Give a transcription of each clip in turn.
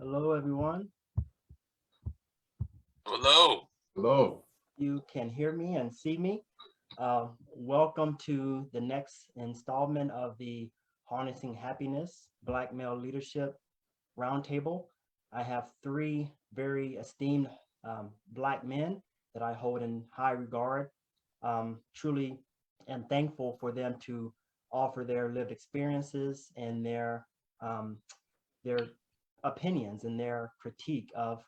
Hello, everyone. Hello. Hello. You can hear me and see me. Welcome to the next installment of the Harnessing Happiness Black Male Leadership Roundtable. I have three very esteemed Black men that I hold in high regard. Truly am thankful for them to offer their lived experiences and um, their opinions and their critique of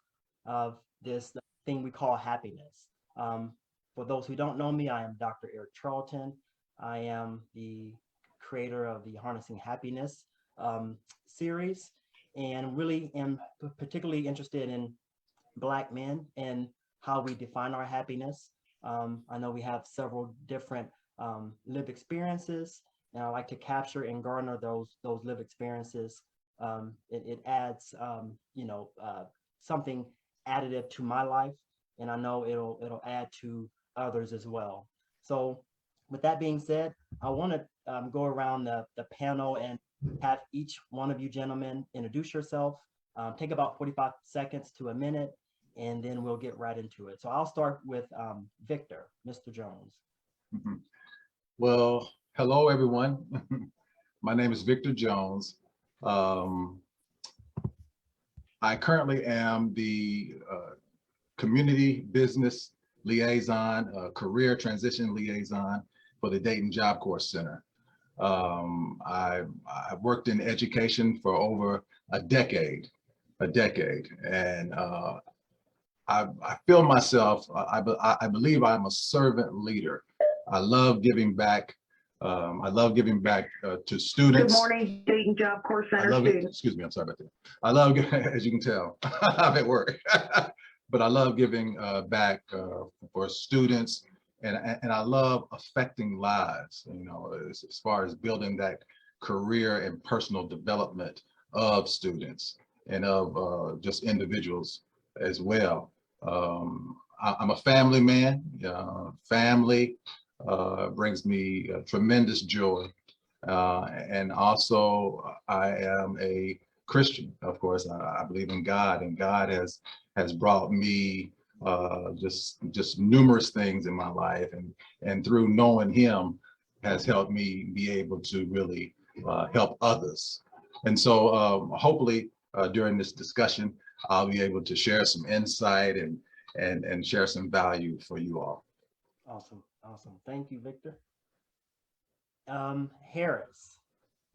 this thing we call happiness. Um, for those who don't know me, I am Dr. Eric Charlton. I am the creator of the Harnessing Happiness series, and really am particularly interested in Black men and how we define our happiness. I know we have several different lived experiences, and I like to capture and garner those lived experiences. It adds, something additive to my life, and I know it'll add to others as well. So, with that being said, I want to go around the panel and have each one of you gentlemen introduce yourself. Take about 45 seconds to a minute, and then we'll get right into it. So I'll start with Victor, Mr. Jones. Mhm. Well, hello, everyone. My name is Victor Jones. Um, I currently am the community business liaison, career transition liaison for the Dayton Job Corps Center. I've worked in education for over a decade, and I feel myself, I believe I'm a servant leader. I love giving back. I love giving back to students. Good morning, Dayton Job Corps I Center love it. students. Excuse me, I'm sorry about that. I love, as you can tell, I'm at work. But I love giving back for students, and I love affecting lives, as far as building that career and personal development of students and of just individuals as well. I'm a family man. Family brings me tremendous joy. And also, I am a Christian. Of course, I believe in God, and God has brought me just numerous things in my life, and through knowing Him, has helped me be able to really help others. And so, hopefully, during this discussion, I'll be able to share some insight and share some value for you all. Awesome, awesome. Thank you, Victor. Harris,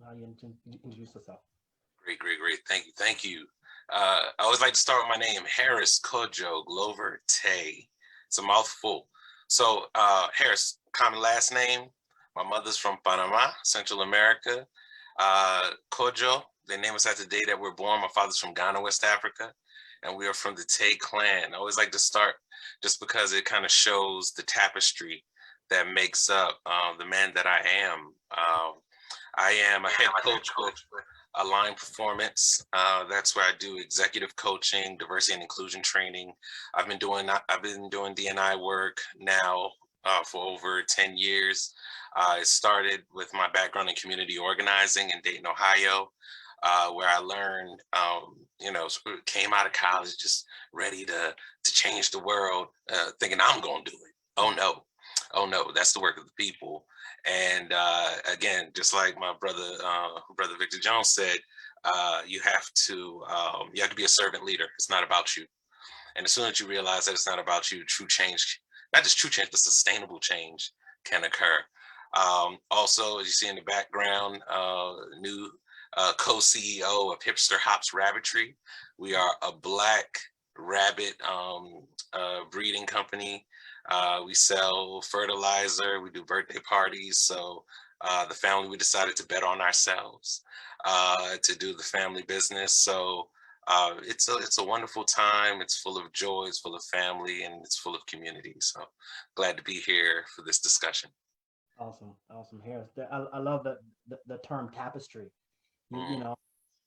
now you introduce yourself. Great. Thank you. I always like to start with my name, Harris Kojo Glover Tay. It's a mouthful. So Harris, common last name. My mother's from Panama, Central America. Kojo, they name us after the day that we're born. My father's from Ghana, West Africa, and we are from the Tay clan. I always like to start just because it kind of shows the tapestry that makes up the man that I am. I am a head coach with Align Performance. That's where I do executive coaching, diversity and inclusion training. I've been doing D&I work now for over 10 years. I started with my background in community organizing in Dayton, Ohio, where I learned, came out of college just ready to change the world, thinking I'm going to do it. Oh no, that's the work of the people. And again, just like my brother Victor Jones said, you have to be a servant leader. It's not about you. And as soon as you realize that it's not about you, true change, not just true change, but sustainable change can occur. Also, as you see in the background, new co-CEO of Hipster Hops Rabbitry. We are a Black rabbit breeding company. We sell fertilizer, we do birthday parties. So the family, we decided to bet on ourselves to do the family business. So it's a wonderful time. It's full of joy, it's full of family, and it's full of community. So glad to be here for this discussion. Awesome, Harris. I love the term tapestry. You know,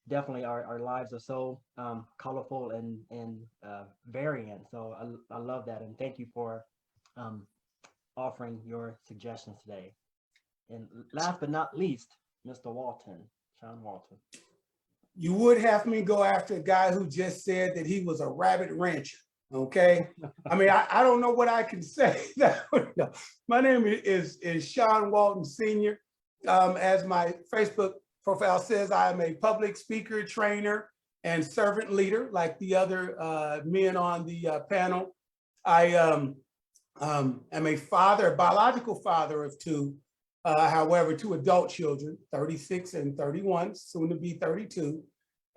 definitely our lives are so colorful and variant. So I love that, and thank you for um, offering your suggestions today. And last but not least, Mr. Walton, Sean Walton. you would have me go after a guy who just said that he was a rabbit rancher. Okay. I mean, I don't know what I can say. No. My name is Sean Walton Sr. As my Facebook profile says, I am a public speaker, trainer, and servant leader, like the other men on the panel. I am a father, a biological father of two, however, two adult children, 36 and 31, soon to be 32.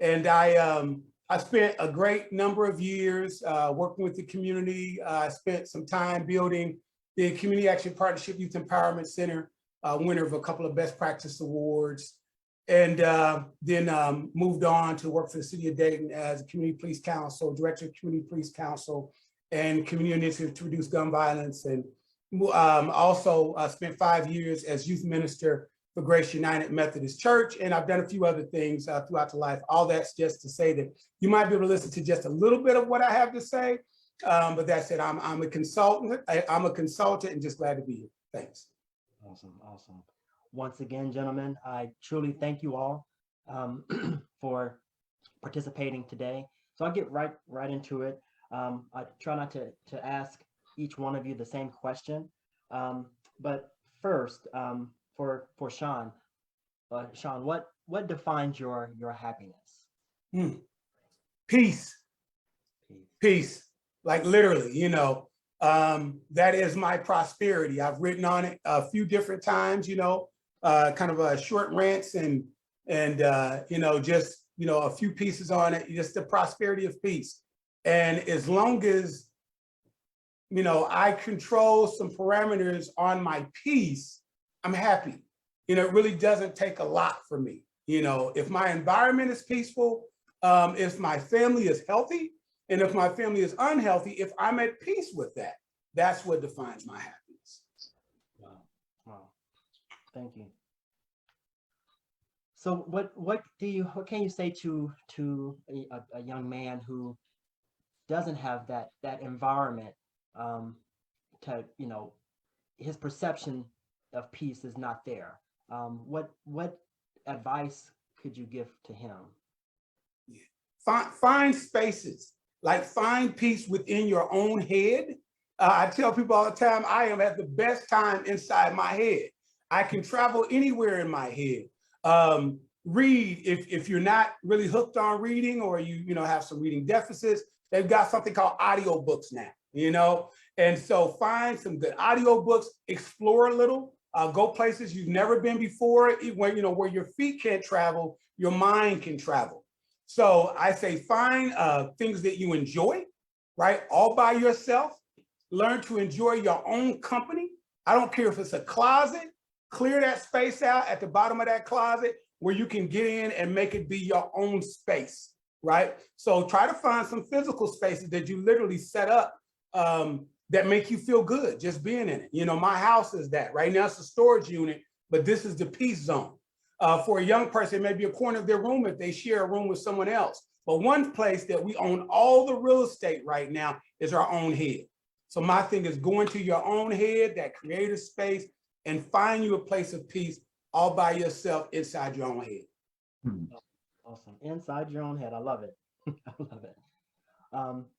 And I spent a great number of years working with the community. I spent some time building the Community Action Partnership Youth Empowerment Center, winner of a couple of best practice awards. And then moved on to work for the city of Dayton as a community police council, director of community police council, and community initiative to reduce gun violence. And also spent 5 years as youth minister for Grace United Methodist Church. And I've done a few other things throughout the life. All that's just to say that you might be able to listen to just a little bit of what I have to say. But that's it. I'm a consultant. I'm a consultant and just glad to be here. Thanks. Awesome, awesome. Once again, gentlemen, I truly thank you all for participating today. So I'll get right into it. I try not to ask each one of you the same question, but first, for Sean, Sean, what defines your happiness? Peace. Peace. Like literally, you know, that is my prosperity. I've written on it a few different times, you know, kind of a short rants and you know, just, you know, a few pieces on it, just the prosperity of peace. And as long as, you know, I control some parameters on my peace, I'm happy. You know, it really doesn't take a lot for me. You know, if my environment is peaceful, if my family is healthy, and if my family is unhealthy, if I'm at peace with that, that's what defines my happiness. Wow, wow, thank you. So what can you say to a young man who doesn't have that environment, to, you know, his perception of peace is not there? What advice could you give to him? Find spaces, like find peace within your own head. I tell people all the time, I am at the best time inside my head. I can travel anywhere in my head. Read, if you're not really hooked on reading, or you know, have some reading deficits, they've got something called audiobooks now, you know? And so find some good audiobooks, explore a little, go places you've never been before, where, you know, where your feet can't travel, your mind can travel. So I say find things that you enjoy, right? All by yourself. Learn to enjoy your own company. I don't care if it's a closet, clear that space out at the bottom of that closet where you can get in and make it be your own space, right? So try to find some physical spaces that you literally set up that make you feel good just being in it. You know, my house is that. Right now it's a storage unit, but this is the peace zone. For a young person, it may be a corner of their room if they share a room with someone else. But one place that we own all the real estate right now is our own head. So my thing is go into your own head, that creative space, and find you a place of peace all by yourself inside your own head. Awesome. Inside your own head. I love it. I love it.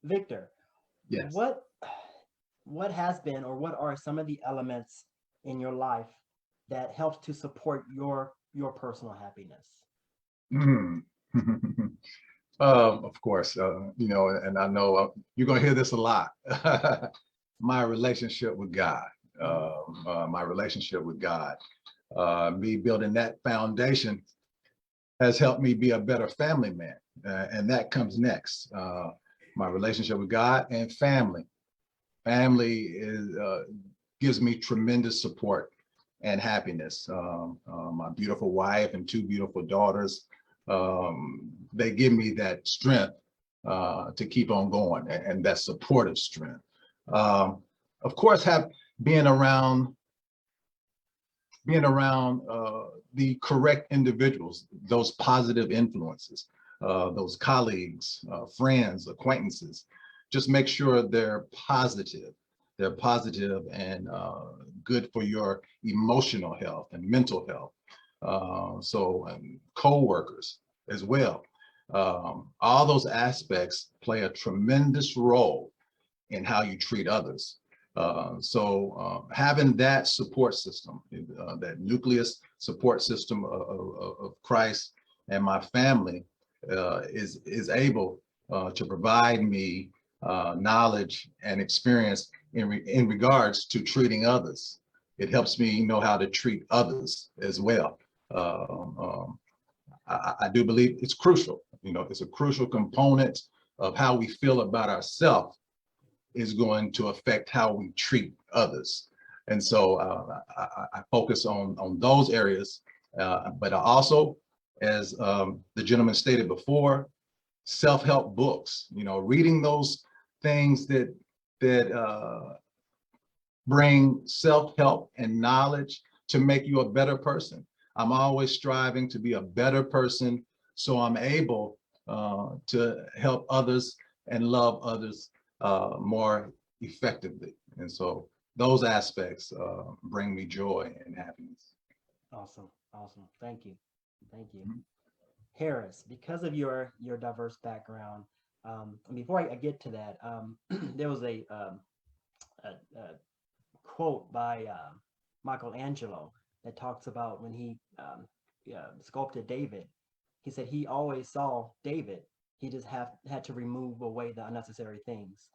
Victor, Yes. What has been, or what are some of the elements in your life that helps to support your personal happiness? Of course, you know, and I know you're going to hear this a lot. My relationship with God, me building that foundation has helped me be a better family man. And that comes next. My relationship with God and family. Family gives me tremendous support and happiness. My beautiful wife and two beautiful daughters, they give me that strength to keep on going, and that supportive strength. Of course, being around the correct individuals, those positive influences, those colleagues, friends, acquaintances. Just make sure they're positive. They're positive and good for your emotional health and mental health. So co-workers, as well. All those aspects play a tremendous role in how you treat others. So having that support system, that nucleus support system of Christ and my family is able to provide me knowledge and experience in regards to treating others. It helps me know how to treat others as well. I do believe it's crucial. It's a crucial component of how we feel about ourselves is going to affect how we treat others. And so I focus on those areas, but I also, as the gentleman stated before, self-help books, reading those things that bring self-help and knowledge to make you a better person. I'm always striving to be a better person, so I'm able to help others and love others more effectively. And so those aspects bring me joy and happiness. Awesome. Thank you. Harris, because of your diverse background, before I get to that, there was a quote by Michelangelo that talks about when he sculpted David. He said he always saw David. He just had to remove away the unnecessary things.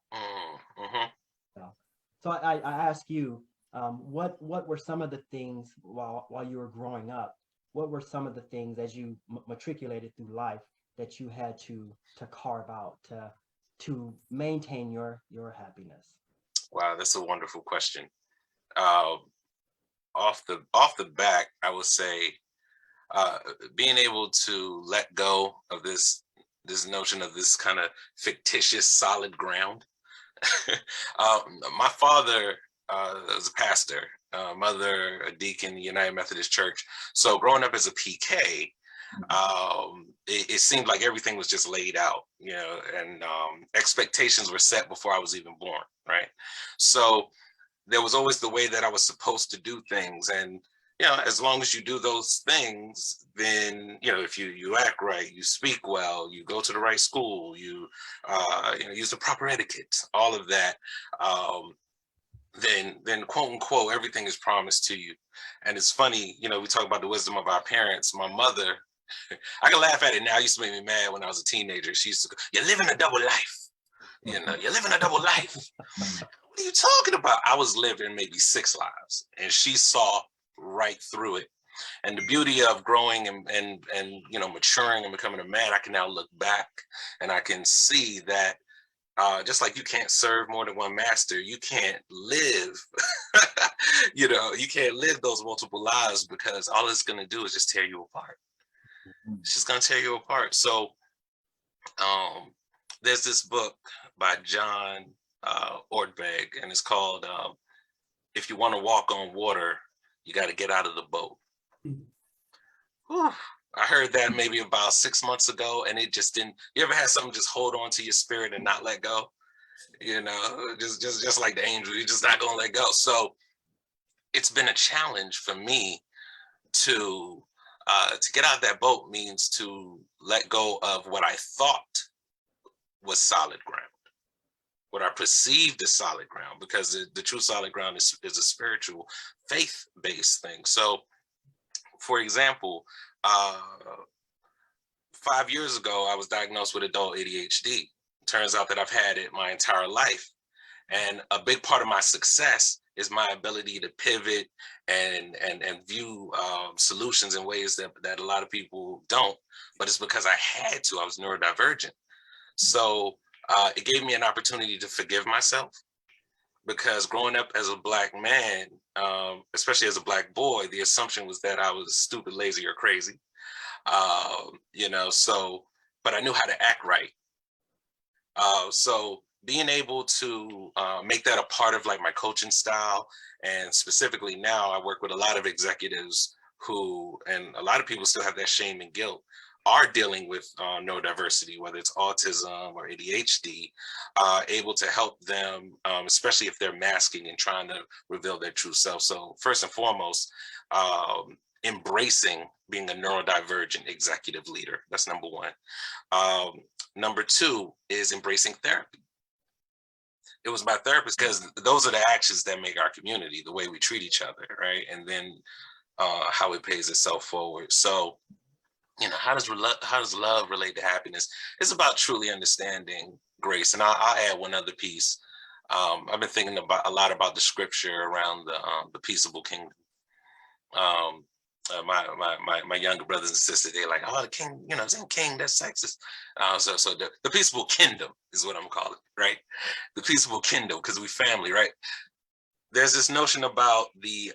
So I ask you, what were some of the things while you were growing up? What were some of the things as you matriculated through life that you had to carve out to maintain your happiness? Wow, that's a wonderful question. Off the back, I would say being able to let go of this notion of this kind of fictitious solid ground. My father was a pastor, mother a deacon in the United Methodist Church. So growing up as a PK, it seemed like everything was just laid out, and expectations were set before I was even born, right? So there was always the way that I was supposed to do things, and as long as you do those things, then if you act right, you speak well, you go to the right school, you use the proper etiquette, all of that, then quote unquote everything is promised to you. And it's funny, we talk about the wisdom of our parents. My mother, I can laugh at it now. It used to make me mad when I was a teenager. She used to go, "You're living a double life. You're living a double life." What are you talking about? I was living maybe 6 lives, and she saw right through it. And the beauty of growing and maturing and becoming a man, I can now look back and I can see that just like you can't serve more than one master, you can't live, you can't live those multiple lives, because all it's going to do is just tear you apart. It's just going to tear you apart. So there's this book by John Ortberg, and it's called If You Want to Walk on Water, You Got to Get Out of the Boat. Whew. I heard that maybe about 6 months ago, and it just didn't. You ever had something just hold on to your spirit and not let go? Just like the angel, you're just not gonna let go. So it's been a challenge for me to get out of that boat. Means to let go of what I thought was solid ground, what I perceived as solid ground, because the true solid ground is a spiritual, faith-based thing. So, for example, 5 years ago, I was diagnosed with adult ADHD. Turns out that I've had it my entire life. And a big part of my success is my ability to pivot and view solutions in ways that a lot of people don't. But it's because I had to. I was neurodivergent. So it gave me an opportunity to forgive myself, because growing up as a Black man, especially as a Black boy, the assumption was that I was stupid, lazy, or crazy. But I knew how to act right. So being able to make that a part of like my coaching style, and specifically now I work with a lot of executives who, and a lot of people still have that shame and guilt, are dealing with neurodiversity, whether it's autism or ADHD, able to help them, especially if they're masking and trying to reveal their true self. So first and foremost, embracing being a neurodivergent executive leader. That's number one. Number two is embracing therapy. It was my therapist, because those are the actions that make our community, the way we treat each other, right? And then how it pays itself forward. So, how does love relate to happiness? It's about truly understanding grace. And I'll add one other piece. I've been thinking a lot about the scripture around the peaceable kingdom. My younger brothers and sisters, they're like, oh, the king, saying king, that's sexist. So the peaceable kingdom is what I'm calling it, right? The peaceable kingdom, because we family, right? There's this notion about the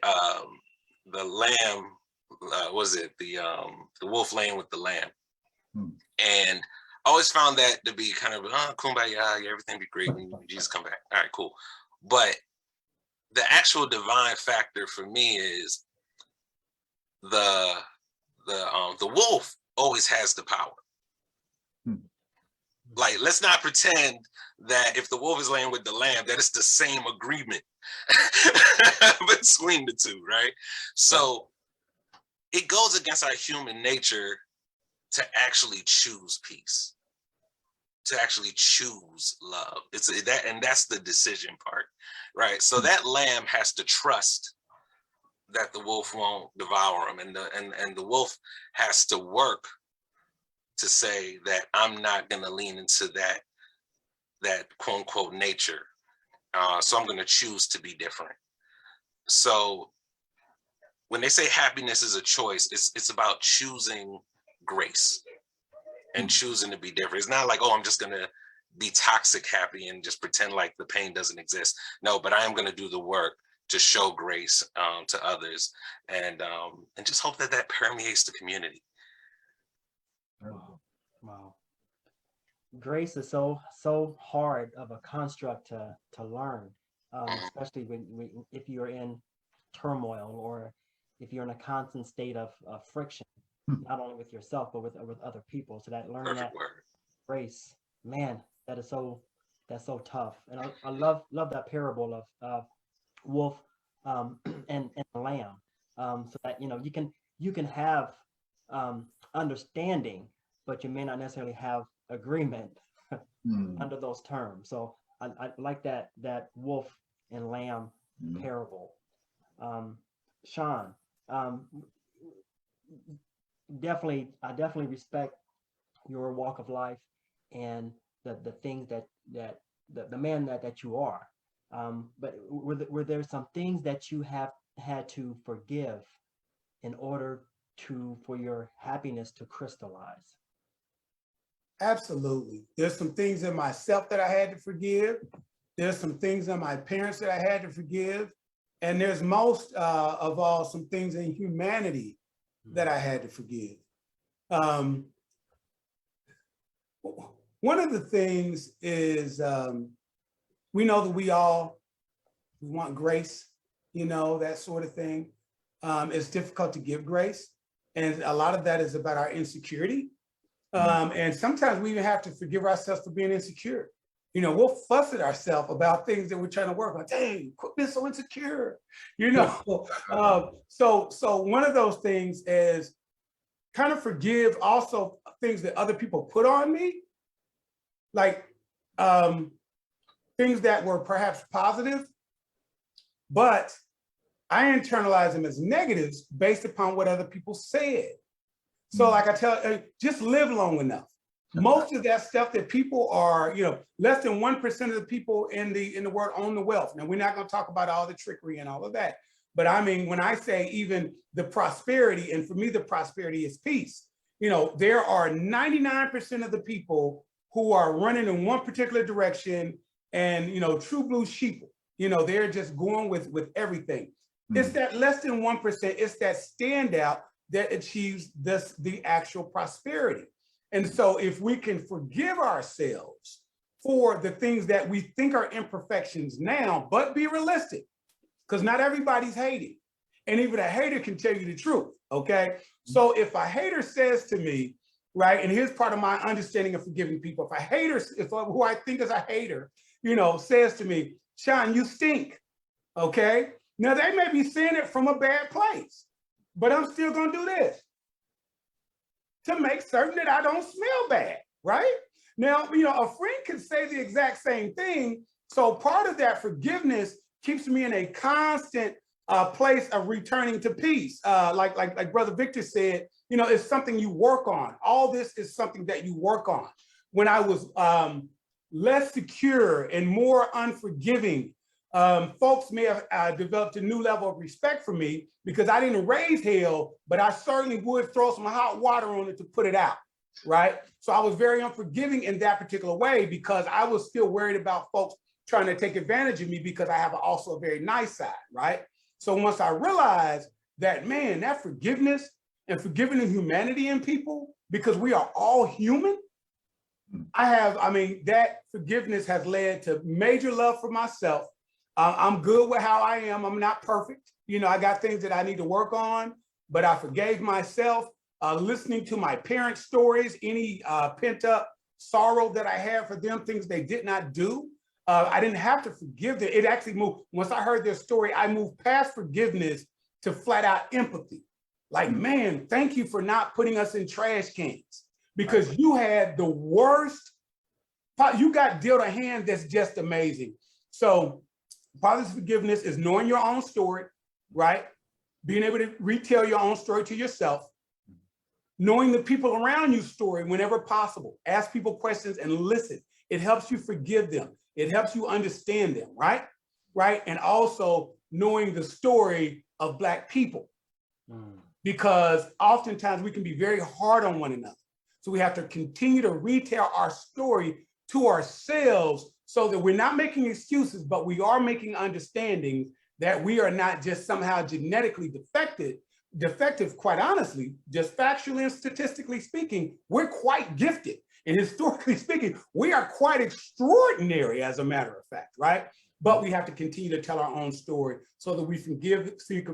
lamb, the wolf laying with the lamb. And I always found that to be kind of, kumbaya, yeah, everything be great when Jesus come back. All right, cool. But the actual divine factor for me is the wolf always has the power. Like, let's not pretend that if the wolf is laying with the lamb, that it's the same agreement between the two, right? So it goes against our human nature to actually choose peace, to actually choose love. And that's the decision part, right? So that lamb has to trust that the wolf won't devour him, and the wolf has to work to say that I'm not going to lean into that quote unquote nature. So I'm going to choose to be different. So when they say happiness is a choice, it's about choosing grace and choosing to be different. It's not like, oh, I'm just going to be toxic happy and just pretend like the pain doesn't exist. No, but I am going to do the work to show grace to others, and just hope that permeates the community. Wow. Grace is so hard of a construct to learn, especially if you're in turmoil, or if you're in a constant state of friction, not only with yourself but with other people. So that learning that grace, man, that's so tough. And I love that parable of wolf and lamb, so that you can have understanding, but you may not necessarily have agreement under those terms. So I like that wolf and lamb parable. Sean, I definitely respect your walk of life and the things that the man that you are. But were there some things that you have had to forgive in order for your happiness to crystallize? Absolutely. There's some things in myself that I had to forgive. There's some things in my parents that I had to forgive. And there's most of all some things in humanity that I had to forgive. One of the things is we know that we want grace, that sort of thing. It's difficult to give grace. And a lot of that is about our insecurity. And sometimes we even have to forgive ourselves for being insecure. We'll fuss at ourselves about things that we're trying to work on. Dang, quit being so insecure. So one of those things is kind of forgive also things that other people put on me, like things that were perhaps positive, but I internalize them as negatives based upon what other people said. So like I tell, just live long enough. Most of that stuff that people are, less than 1% of the people in the world own the wealth. Now, we're not going to talk about all the trickery and all of that. But I mean, when I say even the prosperity, and for me, the prosperity is peace. There are 99% of the people who are running in one particular direction and, true blue sheep, they're just going with everything. It's that less than 1%, it's that standout that achieves the actual prosperity. And so if we can forgive ourselves for the things that we think are imperfections now, but be realistic, because not everybody's hating. And even a hater can tell you the truth, okay? So if a hater says to me, right, and here's part of my understanding of forgiving people. If a hater, who I think is a hater, says to me, Sean, you stink, okay? Now they may be saying it from a bad place, but I'm still gonna do this. to make certain that I don't smell bad, right? Now, you know, a friend can say the exact same thing. So part of that forgiveness keeps me in a constant place of returning to peace. Like Brother Victor said, you know, it's something you work on. All this is something that you work on. When I was less secure and more unforgiving, folks may have developed a new level of respect for me because I didn't raise hell, but I certainly would throw some hot water on it to put it out, right? So I was very unforgiving in that particular way because I was still worried about folks trying to take advantage of me because I have also a very nice side, right? So once I realized that, man, that forgiveness and forgiving the humanity in people, because we are all human, that forgiveness has led to major love for myself. I'm good with how I am. I'm not perfect. You know, I got things that I need to work on, but I forgave myself. Listening to my parents' stories, any pent up sorrow that I had for them, things they did not do. I didn't have to forgive them. It actually moved. Once I heard their story, I moved past forgiveness to flat out empathy. Like, man, thank you for not putting us in trash cans because you had the worst, you got dealt a hand that's just amazing. So part of forgiveness is knowing your own story, right? Being able to retell your own story to yourself, knowing the people around you's story whenever possible. Ask people questions and listen. It helps you forgive them. It helps you understand them, right? Right. And also knowing the story of Black people, because oftentimes we can be very hard on one another. So we have to continue to retell our story to ourselves so that we're not making excuses, but we are making understandings that we are not just somehow genetically defective, quite honestly, just factually and statistically speaking, we're quite gifted. And historically speaking, we are quite extraordinary, as a matter of fact, right? But we have to continue to tell our own story so that we can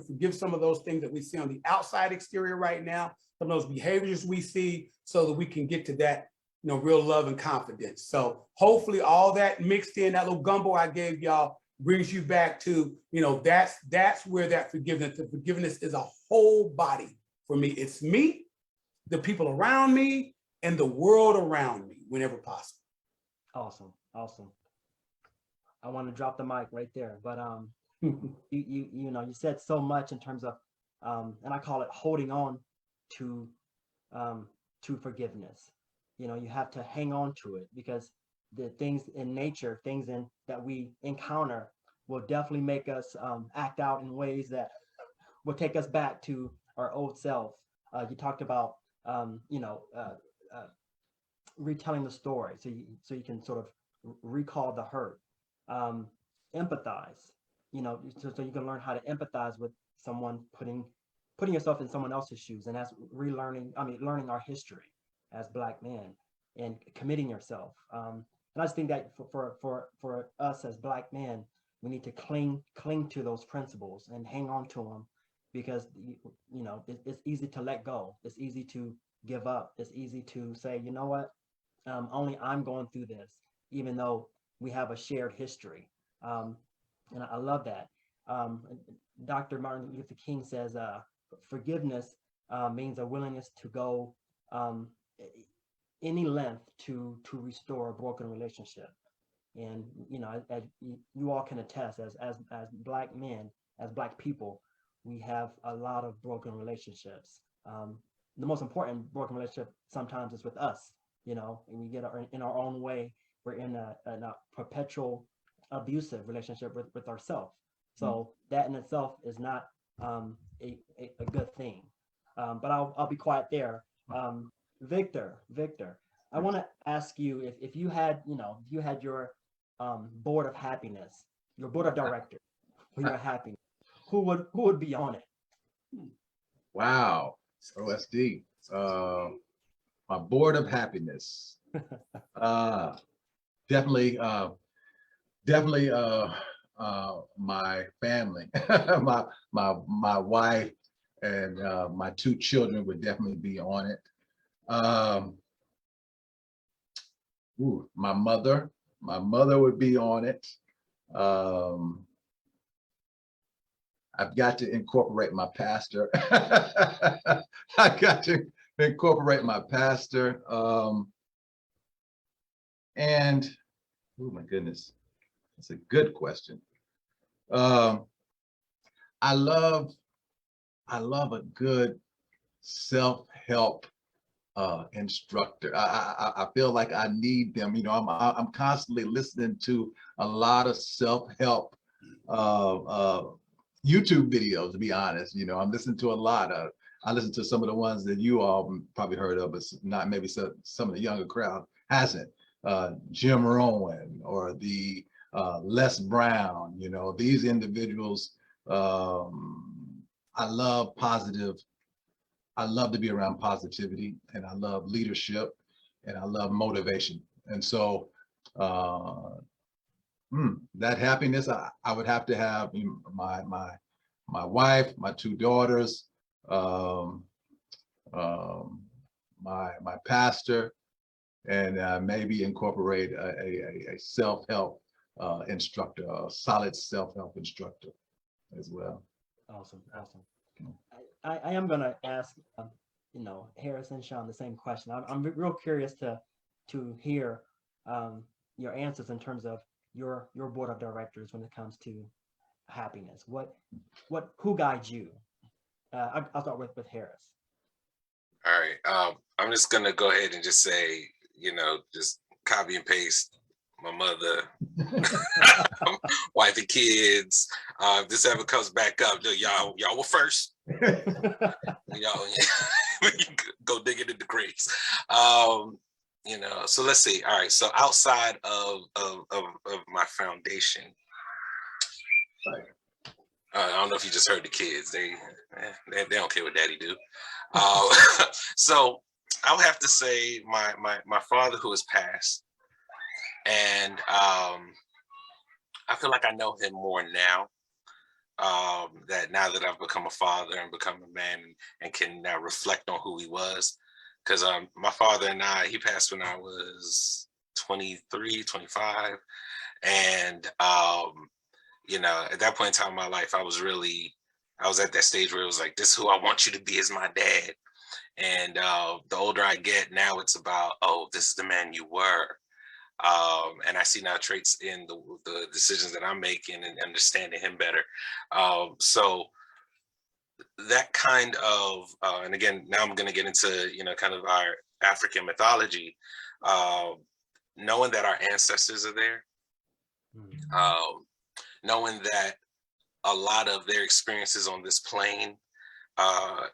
forgive some of those things that we see on the outside exterior right now, some of those behaviors we see, so that we can get to that, you know, real love and confidence. So hopefully all that mixed in, that little gumbo I gave y'all, brings you back to, you know, that's where that forgiveness, the forgiveness is a whole body for me. It's me, the people around me, and the world around me whenever possible. Awesome, awesome. I want to drop the mic right there, but you know, you said so much in terms of and I call it holding on to forgiveness. You know, you have to hang on to it because the things in nature, that we encounter will definitely make us act out in ways that will take us back to our old self. You talked about retelling the story so you can sort of recall the hurt. Empathize, you know, so you can learn how to empathize with someone, putting yourself in someone else's shoes, and that's learning our history as Black men and committing yourself. And I just think that for us as Black men, we need to cling to those principles and hang on to them, because you know it's easy to let go. It's easy to give up. It's easy to say, you know what, only I'm going through this, even though we have a shared history. And I love that. Dr. Martin Luther King says, forgiveness means a willingness to go any length to restore a broken relationship. And you know, as you all can attest, as Black men, as Black people, we have a lot of broken relationships. The most important broken relationship sometimes is with us. You know, and we get in our own way. We're in a perpetual abusive relationship with ourselves. So that in itself is not a good thing. But I'll be quiet there. Victor, I want to ask you if you had your board of happiness, your board of directors for your happiness, who would be on it? Wow. Oh, that's deep. My board of happiness. Definitely my family, my wife and my two children would definitely be on it. My mother would be on it. I've got to incorporate my pastor. I got to incorporate my pastor. And oh my goodness, that's a good question. I love a good self-help instructor. I feel like I need them. You know, I'm constantly listening to a lot of self-help YouTube videos, to be honest. You know, I'm listening to a lot of, I listen to some of the ones that you all probably heard of, but not maybe some of the younger crowd hasn't. Jim Rohn or the Les Brown, you know, these individuals. I love positive. I love to be around positivity, and I love leadership, and I love motivation. And so that happiness, I would have to have my wife, my two daughters, my pastor, and maybe incorporate a self-help instructor, a solid self-help instructor as well. Awesome, awesome. I am gonna ask, you know, Harris and Sean the same question. I'm real curious to hear your answers in terms of your board of directors when it comes to happiness. Who guides you? I'll start with Harris. All right. I'm just gonna go ahead and just say, you know, just copy and paste my mother, wife and kids. If this ever comes back up, y'all were first. Y'all go dig it in the graves. You know, so let's see. All right. So outside of my foundation, I don't know if you just heard the kids. They don't care what daddy do. So I would have to say my father, who has passed, and I feel like I know him more now. That now that I've become a father and become a man and can now reflect on who he was. Because my father and he passed when I was 23, 25. And, you know, at that point in time in my life, I was at that stage where it was like, this is who I want you to be as my dad. And the older I get now, it's about, oh, this is the man you were. And I see now traits in the decisions that I'm making and understanding him better. So that kind of, and again, now I'm going to get into, you know, kind of our African mythology, knowing that our ancestors are there, knowing that a lot of their experiences on this plane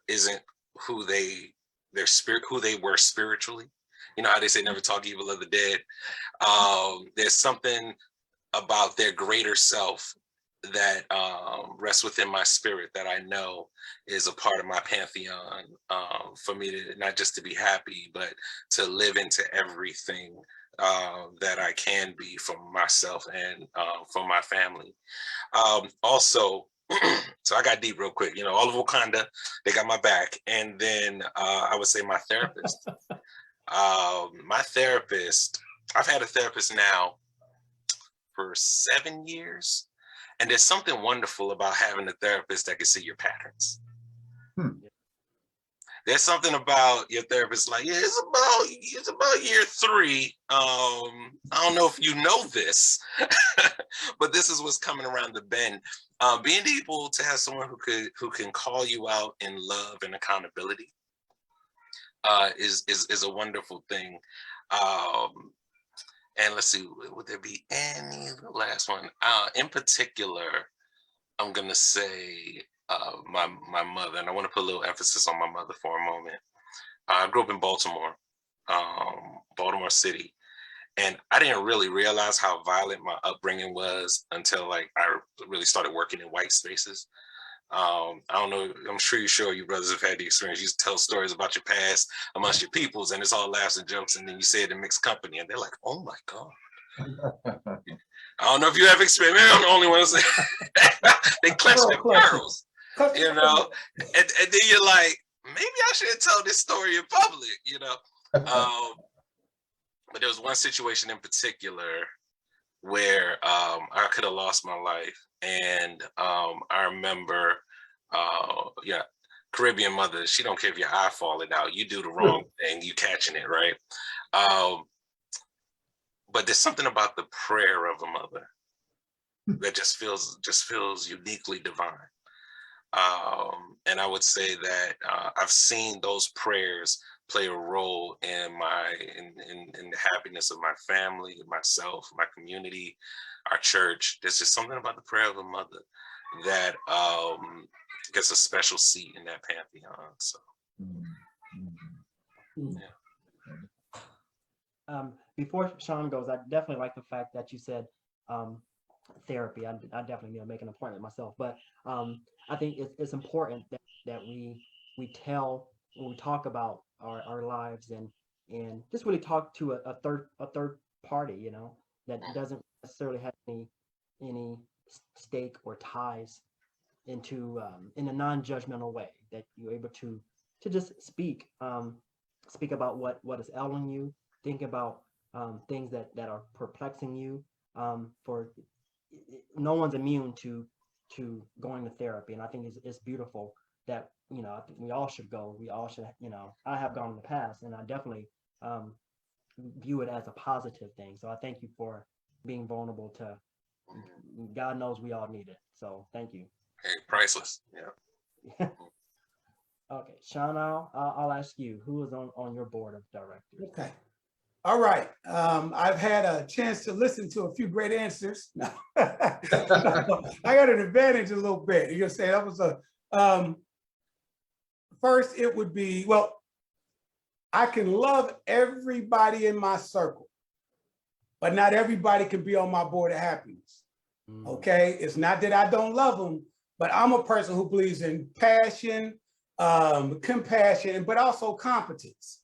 isn't who they were spiritually. You know how they say never talk evil of the dead. There's something about their greater self that rests within my spirit that I know is a part of my pantheon, for me to not just to be happy, but to live into everything that I can be for myself and for my family. Also, so I got deep real quick. You know, all of Wakanda, they got my back. And then I would say my therapist. My therapist, I've had a therapist now for 7 years. And there's something wonderful about having a therapist that can see your patterns. There's something about your therapist, like, yeah, it's about year 3. I don't know if you know this, but this is what's coming around the bend. Being able to have someone who can call you out in love and accountability is a wonderful thing. And let's see, would there be any last one? In particular, I'm gonna say my mother, and I want to put a little emphasis on my mother for a moment. I grew up in Baltimore, Baltimore City, and I didn't really realize how violent my upbringing was until like I really started working in white spaces. I don't know, I'm sure you brothers have had the experience. You tell stories about your past amongst your peoples and it's all laughs and jokes, and then you say it in mixed company and they're like, oh my God. I don't know if you have experience. Maybe I'm the only one who's they clench their pearls, you know, and then you're like, maybe I shouldn't tell this story in public, you know. But there was one situation in particular where I could have lost my life. And I remember, Caribbean mother, she don't care if your eye falling out. You do the wrong thing, you catching it, right? But there's something about the prayer of a mother that just feels uniquely divine. And I would say that I've seen those prayers play a role in the happiness of my family, myself, my community, our church. There's just something about the prayer of a mother that gets a special seat in that pantheon. So Before Sean goes, I definitely like the fact that you said therapy. I definitely need to make an appointment myself, but I think it's important that we tell, when we talk about our lives, and just really talk to a third party, you know, that doesn't necessarily have any stake or ties into in a non-judgmental way, that you're able to just speak about what is ailing you, think about things that are perplexing you. For no one's immune to going to therapy, and I think it's beautiful that, you know, I think we all should go. We all should, you know, I have gone in the past, and I definitely view it as a positive thing. So I thank you for being vulnerable to. God knows we all need it. So thank you. hey, priceless. Yeah. Okay, Sean, I'll ask you, who is on your board of directors? Okay. All right. I've had a chance to listen to a few great answers. No. I got an advantage a little bit. You're saying that was a first, it would be, well, I can love everybody in my circle, but not everybody can be on my board of happiness. Okay. It's not that I don't love them, but I'm a person who believes in passion, compassion, but also competence.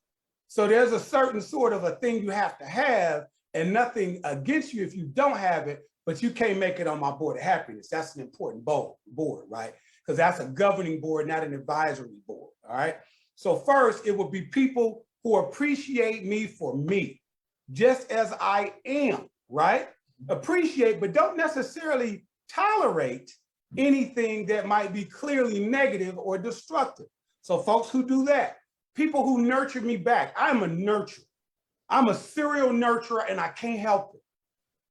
So there's a certain sort of a thing you have to have, and nothing against you if you don't have it, but you can't make it on my board of happiness. That's an important board, right? Because that's a governing board, not an advisory board, all right? So first, it would be people who appreciate me for me, just as I am, right? Appreciate, but don't necessarily tolerate anything that might be clearly negative or destructive. So folks who do that, people who nurture me back. I'm a nurturer. I'm a serial nurturer, and I can't help it.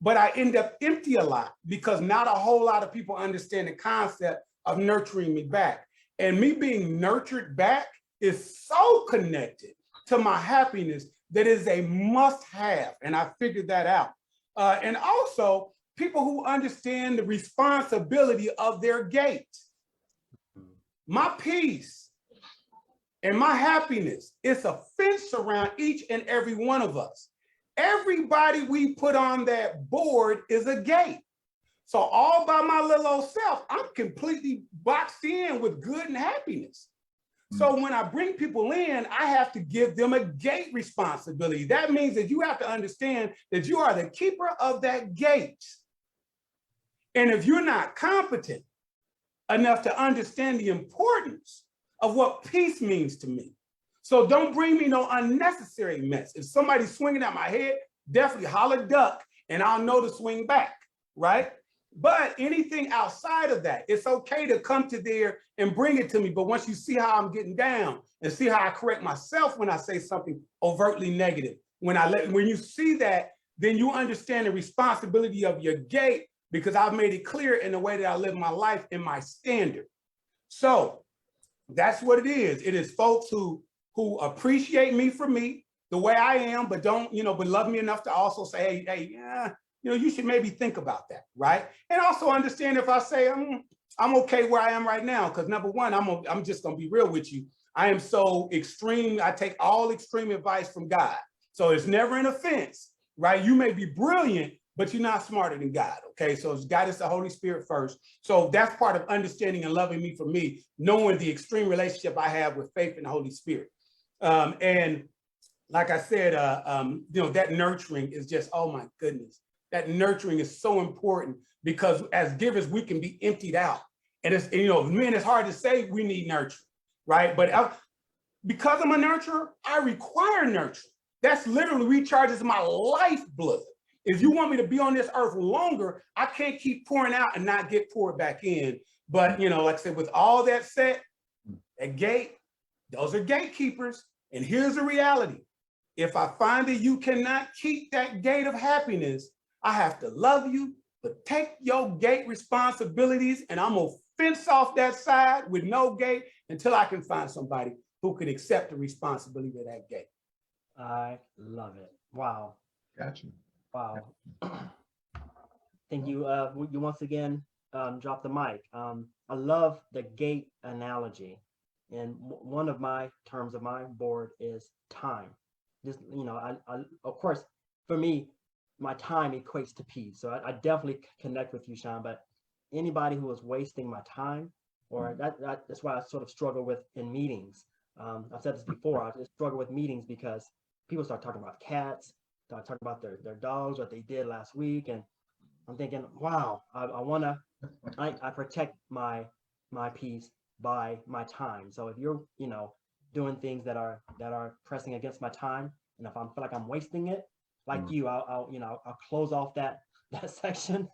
But I end up empty a lot because not a whole lot of people understand the concept of nurturing me back. And me being nurtured back is so connected to my happiness that is a must-have, and I figured that out. And also, people who understand the responsibility of their gate. My peace and my happiness is a fence around each and every one of us. Everybody we put on that board is a gate. So all by my little old self, I'm completely boxed in with good and happiness. So when I bring people in, I have to give them a gate responsibility. That means that you have to understand that you are the keeper of that gate. And if you're not competent enough to understand the importance of what peace means to me, so don't bring me no unnecessary mess. If somebody's swinging at my head, definitely holler duck, and I'll know to swing back, right? But anything outside of that, it's okay to come to there and bring it to me. But once you see how I'm getting down and see how I correct myself when I say something overtly negative, when you see that, then you understand the responsibility of your gate, because I've made it clear in the way that I live my life in my standard. So that's what it is. It is folks who appreciate me for me, the way I am, but don't, but love me enough to also say, hey, you should maybe think about that, right? And also understand if I say I'm okay where I am right now, because number one, I'm just gonna be real with you. I am so extreme. I take all extreme advice from God, so it's never an offense, right? You may be brilliant, but you're not smarter than God, okay? So God is the Holy Spirit first. So that's part of understanding and loving me for me, knowing the extreme relationship I have with faith in the Holy Spirit. And like I said, that nurturing is just, oh my goodness. That nurturing is so important, because as givers, we can be emptied out. And it's, man, it's hard to say we need nurture, right? But because I'm a nurturer, I require nurture. That's literally recharges my lifeblood. If you want me to be on this earth longer, I can't keep pouring out and not get poured back in. But, like I said, with all that said, That gate, those are gatekeepers. And here's the reality. If I find that you cannot keep that gate of happiness, I have to love you, but take your gate responsibilities and I'm gonna fence off that side with no gate until I can find somebody who can accept the responsibility of that gate. I love it. Wow. Got you. Wow. Thank you. You once again dropped the mic. I love the gate analogy. And one of my terms of my board is time. Just, you know, I of course, for me, my time equates to peace. So I definitely connect with you, Sean, but anybody who is wasting my time, or that's why I sort of struggle with in meetings. I've said this before, I just struggle with meetings because people start talking about cats, start talking about their dogs, what they did last week. And I'm thinking, wow, I protect my peace by my time. So if you're, you know, doing things that are pressing against my time, and if I feel like I'm wasting it, like you, I'll close off that section.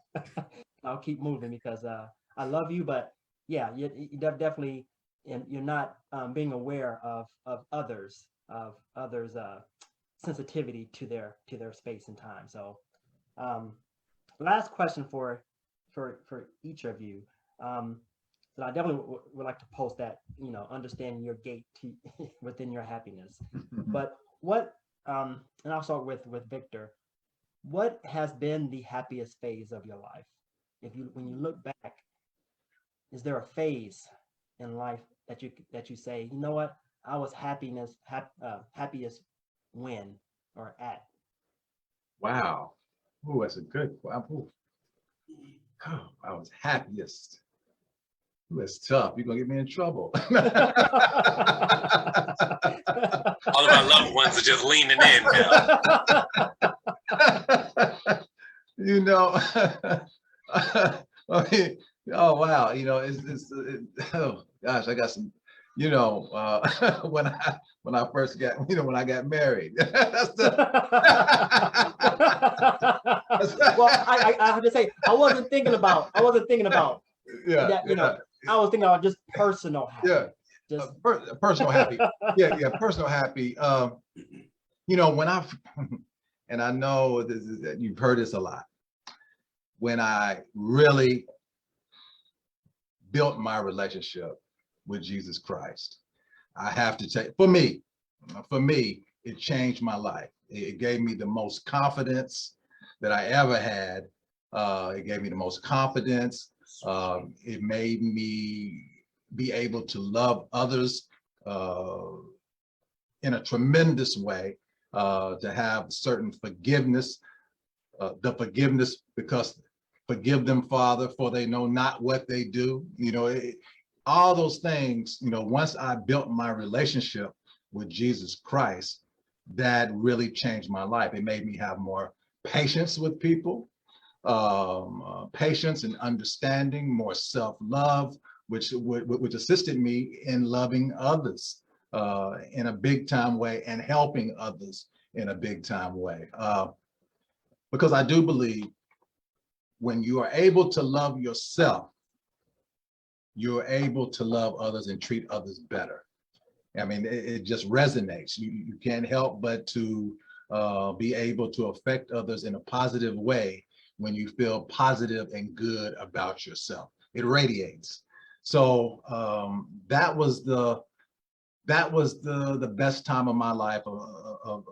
I'll keep moving because I love you, but yeah, you definitely, and you're not being aware of others sensitivity to their space and time. So last question for each of you. So I definitely would like to post that, you know, understanding your gate to, within your happiness. But what, and I'll start with Victor. What has been the happiest phase of your life? When you look back, is there a phase in life that you say, you know what, I was happiest when or at? Wow. Oh, that's a good one. Ooh. Oh, I was happiest. Ooh, that's tough. You're gonna get me in trouble. All of our loved ones are just leaning in now. You know, I mean, oh wow, you know, oh gosh, I got some, you know, when I first got, you know, when I got married. That's the Well, I have to say, I wasn't thinking about yeah, that, you know, I was thinking about just personal happiness. yeah, Just personal happy. Yeah, personal happy. You know, when and I know you've heard this a lot. When I really built my relationship with Jesus Christ, I have to say, for me, it changed my life. It gave me the most confidence that I ever had. It gave me the most confidence. It made me be able to love others in a tremendous way, to have certain forgiveness, the forgiveness because forgive them, Father, for they know not what they do. You know, all those things, you know, once I built my relationship with Jesus Christ, that really changed my life. It made me have more patience with people, patience and understanding, more self-love, which assisted me in loving others in a big time way and helping others in a big time way. Because I do believe when you are able to love yourself, you're able to love others and treat others better. I mean, it just resonates. You can't help but to be able to affect others in a positive way when you feel positive and good about yourself. It radiates. So that was the best time of my life of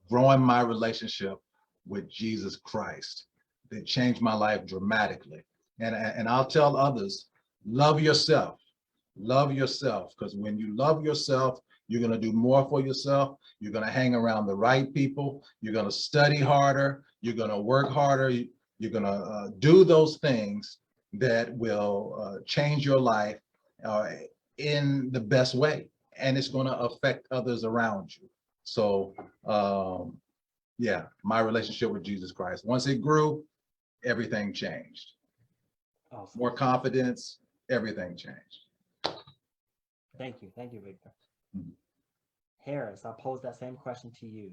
growing my relationship with Jesus Christ. It changed my life dramatically. And I'll tell others, love yourself. Love yourself, because when you love yourself, you're going to do more for yourself. You're going to hang around the right people. You're going to study harder. You're going to work harder. You're going to do those things that will change your life in the best way. And it's going to affect others around you. So, yeah, my relationship with Jesus Christ, once it grew, everything changed. awesome. More confidence, everything changed. Thank you, Victor. Mhm. Harris, I'll pose that same question to you.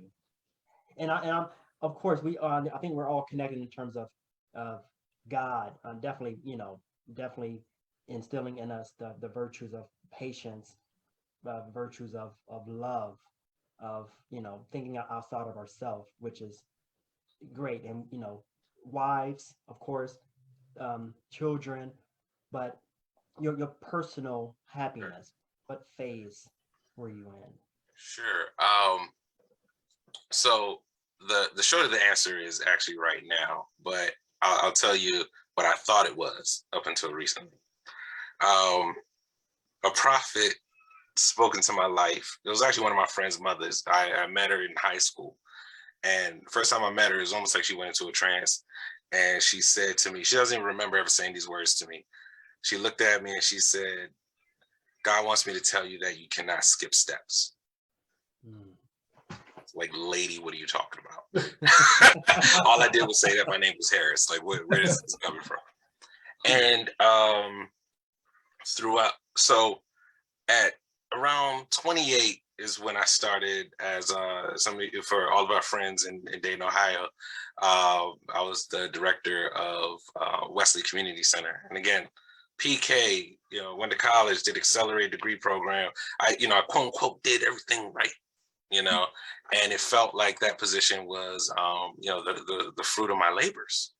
And I'm, of course, we are. I think we're all connected in terms of God. Definitely, you know, definitely instilling in us the virtues of patience, virtues of love, of, thinking outside of ourselves, which is great. And, wives, of course, children, but your personal happiness, what phase were you in? Sure. So the short of the answer is actually right now, but I'll tell you what I thought it was up until recently. A prophet spoke into my life. It was actually one of my friend's mothers. I met her in high school. And the first time I met her, it was almost like she went into a trance. And she said to me, she doesn't even remember ever saying these words to me. She looked at me and she said, God wants me to tell you that you cannot skip steps. Like, lady, what are you talking about? All I did was say that my name was Harris. Like, where is this coming from? And throughout, so at around 28 is when I started as somebody for all of our friends in Dayton, Ohio. I was the director of Wesley Community Center. And again, PK, went to college, did accelerated degree program. I quote unquote did everything right, and it felt like that position was, the fruit of my labors.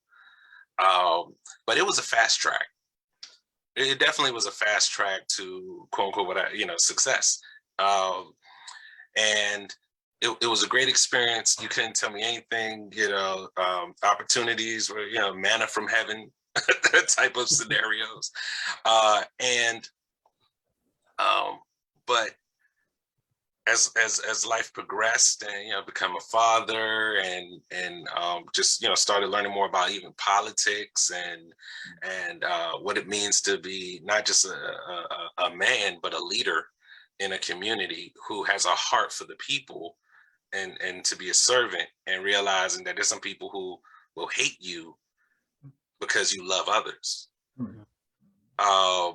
But it was a fast track. It definitely was a fast track to quote unquote success. And it was a great experience. You couldn't tell me anything, opportunities were, manna from heaven type of scenarios. But as life progressed and, become a father and just, started learning more about even politics and what it means to be not just a man, but a leader in a community who has a heart for the people and to be a servant, and realizing that there's some people who will hate you because you love others. I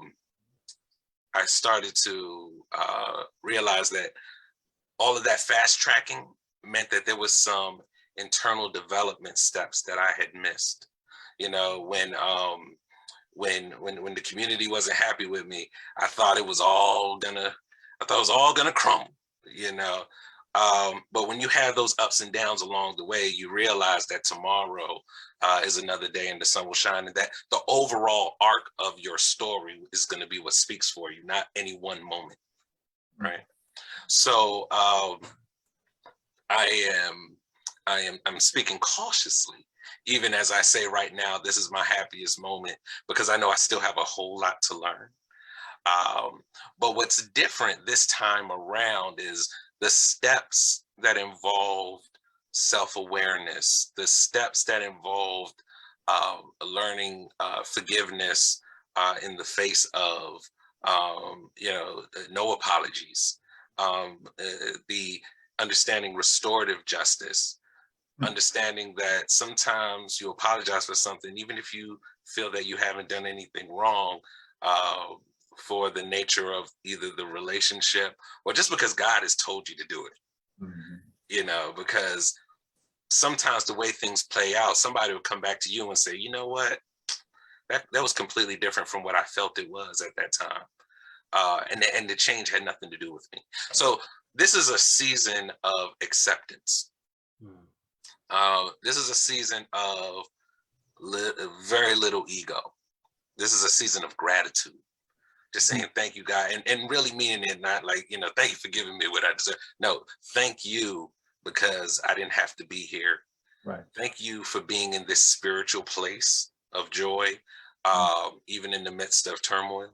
started to realize that all of that fast tracking meant that there was some internal development steps that I had missed. When the community wasn't happy with me, I thought it was all gonna crumble, but when you have those ups and downs along the way, you realize that tomorrow is another day and the sun will shine, and that the overall arc of your story is going to be what speaks for you, not any one moment, right? So I'm speaking cautiously, even as I say right now, this is my happiest moment, because I know I still have a whole lot to learn. But what's different this time around is the steps that involved self-awareness, the steps that involved learning forgiveness in the face of, no apologies, the understanding restorative justice, understanding that sometimes you apologize for something, even if you feel that you haven't done anything wrong, for the nature of either the relationship or just because God has told you to do it. Because sometimes the way things play out, somebody will come back to you and say, you know what, that was completely different from what I felt it was at that time. And the change had nothing to do with me. So this is a season of acceptance. This is a season of very little ego. This is a season of gratitude. Just saying thank you, God, and really meaning it, not like, thank you for giving me what I deserve. No, thank you because I didn't have to be here. Right. Thank you for being in this spiritual place of joy, even in the midst of turmoil.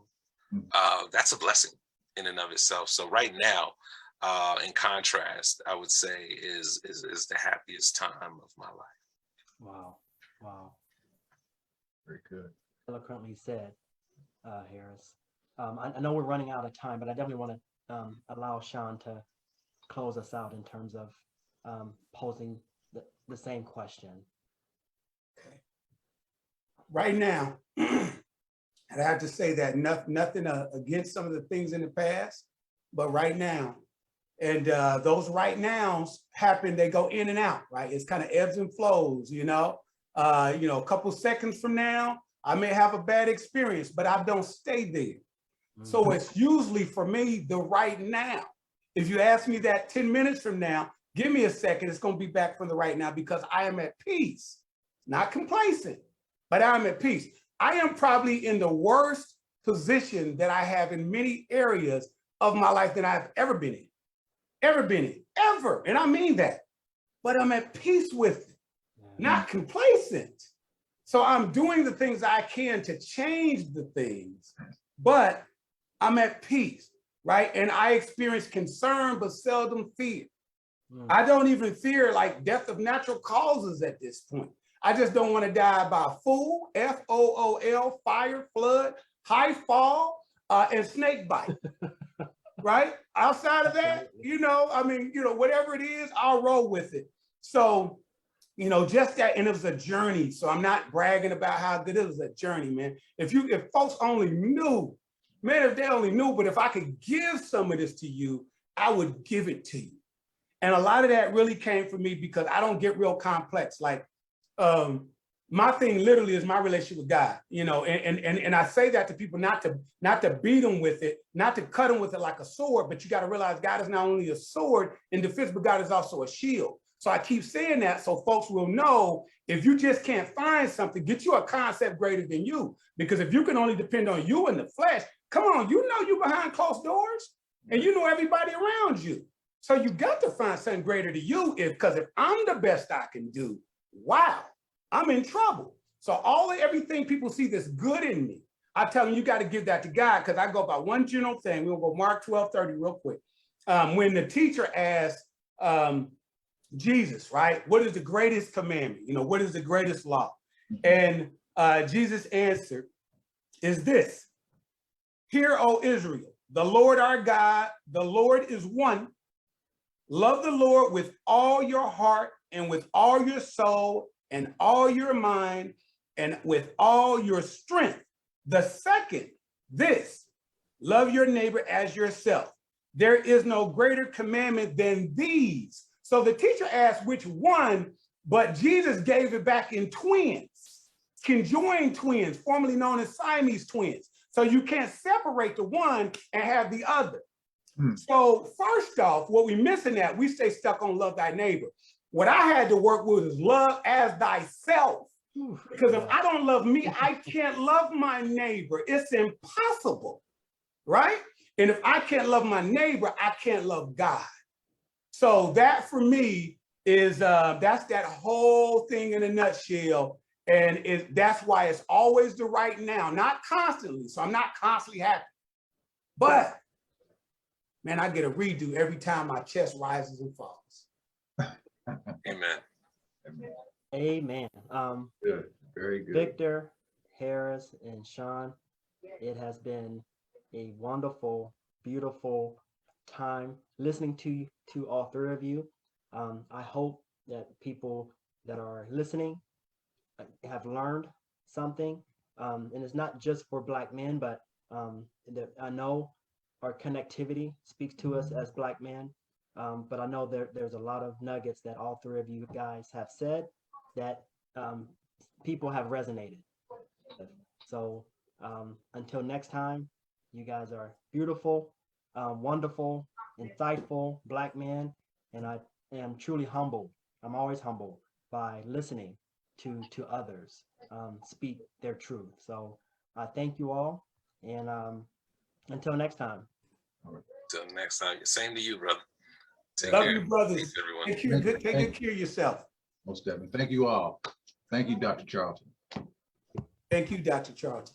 That's a blessing in and of itself. So right now, in contrast, I would say is the happiest time of my life. Wow. Very good. Eloquently said, Harris. I know we're running out of time, but I definitely want to allow Sean to close us out in terms of posing the same question. Okay. Right now, and I have to say that nothing against some of the things in the past, but right now, and those right nows happen, they go in and out, right? It's kind of ebbs and flows, a couple seconds from now, I may have a bad experience, but I don't stay there. So it's usually for me the right now. If you ask me that 10 minutes from now, give me a second, it's going to be back from the right now because I am at peace, not complacent, but I'm at peace. I am probably in the worst position that I have in many areas of my life that I've ever been in, ever. And I mean that, but I'm at peace with it, not complacent. So I'm doing the things I can to change the things, but I'm at peace, right? And I experience concern, but seldom fear. I don't even fear like death of natural causes at this point. I just don't want to die by fool, FOOL, fire, flood, high fall, and snake bite, right? Outside of that, I mean, whatever it is, I'll roll with it. So, just that, and it was a journey. So I'm not bragging about how good it was a journey, man. If folks only knew, man, if they only knew, but if I could give some of this to you, I would give it to you. And a lot of that really came from me because I don't get real complex. Like, my thing literally is my relationship with God, and I say that to people not to beat them with it, not to cut them with it like a sword, but you got to realize God is not only a sword in defense, but God is also a shield. So I keep saying that so folks will know if you just can't find something, get you a concept greater than you. Because if you can only depend on you in the flesh, come on, you behind closed doors and you know everybody around you. So you got to find something greater to you because if I'm the best I can do, wow, I'm in trouble. So everything people see that's good in me, I tell them you got to give that to God because I go by one general thing. We'll go Mark 12:30 real quick. When the teacher asked Jesus, right, what is the greatest commandment? What is the greatest law? And Jesus answered is this: Hear, O Israel, the Lord our God, the Lord is one. Love the Lord with all your heart and with all your soul and all your mind and with all your strength. The second, this: love your neighbor as yourself. There is no greater commandment than these. So the teacher asked which one, but Jesus gave it back in twins, conjoined twins, formerly known as Siamese twins. So you can't separate the one and have the other. So first off, what we missing that, we stay stuck on love thy neighbor. What I had to work with is love as thyself. Because if I don't love me, I can't love my neighbor. It's impossible, right? And if I can't love my neighbor, I can't love God. So that for me is, that's that whole thing in a nutshell. And that's why it's always the right now, not constantly. So I'm not constantly happy. But man, I get a redo every time my chest rises and falls. Amen. Amen. Good, very good. Victor, Harris, and Sean, it has been a wonderful, beautiful time listening to all three of you. I hope that people that are listening have learned something. And it's not just for Black men, but I know our connectivity speaks to us as Black men. But I know there's a lot of nuggets that all three of you guys have said that people have resonated with. So until next time, you guys are beautiful, wonderful, insightful Black men, and I am truly humbled. I'm always humbled by listening to others speak their truth. So I thank you all, and until next time. Till next time. Same to you, brother. Take Love care. you, brothers. Thanks, everyone. Take good care of yourself. Most definitely. Thank you all. Thank you, Dr. Charlton. Thank you, Dr. Charlton.